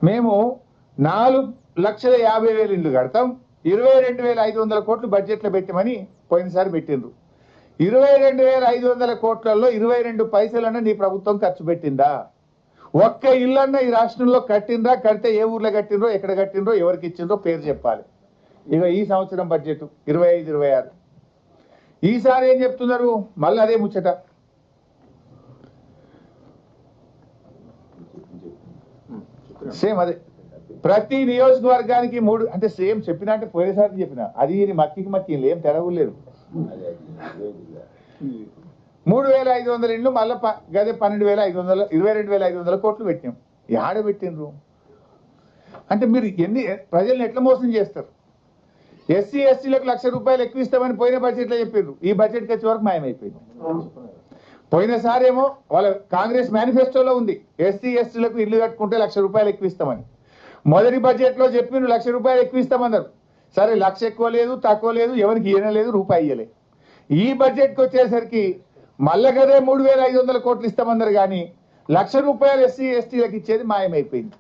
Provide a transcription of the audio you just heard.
మేము 4,50,000 ఇల్లు కడతాం, 22,500 కోట్లు బడ్జెట్లో పెట్టమని పోయినసారి పెట్టిండ్రు. 22,500 కోట్లలో 22 పైసలన్నా నీ ప్రభుత్వం ఖర్చు పెట్టిందా? ఒక్క ఇల్లన్నా ఈ రాష్ట్రంలో కట్టిండ్రా? కడితే ఏ ఊర్లో కట్టిండ్రో, ఎక్కడ కట్టిండ్రో, ఎవరికి ఇచ్చిండ్రో పేరు చెప్పాలి. ఇక ఈ సంవత్సరం బడ్జెట్ 25-26 ఈసారి ఏం చెప్తున్నారు? మళ్ళీ అదే ముచ్చట. సేమ్ అదే, ప్రతి నియోజకవర్గానికి 3 అంటే సేమ్ చెప్పినా, అంటే పోయినసారి చెప్పిన అది మక్కి ఏం తెరవలేదు. 3,500 ఇండ్లు మళ్ళీ గదే 12,500 22,500 కోట్లు పెట్టాం. ఆడ పెట్టిండ్రు అంటే మీరు ప్రజల్ని ఎట్లా మోసం చేస్తారు? ఎస్సీ ఎస్టీలకు ₹1,00,000 ఎక్కువ ఇస్తామని పోయిన బడ్జెట్లో చెప్పిండ్రు, ఈ బడ్జెట్కి వచ్చే వరకు మాయమైపోయింది. పోయినసారి ఏమో వాళ్ళ కాంగ్రెస్ మేనిఫెస్టోలో ఉంది ఎస్సీ ఎస్టీలకు ఇల్లు కట్టుకుంటే ₹1,00,000 ఎక్కువ ఇస్తామని. మొదటి బడ్జెట్లో చెప్పిండ్రు ₹1,00,000 ఎక్కువ ఇస్తామన్నారు. సరే, 1,00,000 ఎక్కువ లేదు, తక్కువ లేదు, ఎవరికి ఇయ్యలేదు, రూపాయి ఇయ్యలే. ఈ బడ్జెట్కి వచ్చేసరికి మళ్ళా కదే 3,500 కోట్లు ఇస్తామన్నారు, కానీ ₹1,00,000 ఎస్సీ ఎస్టీలకు ఇచ్చేది మాయమైపోయింది.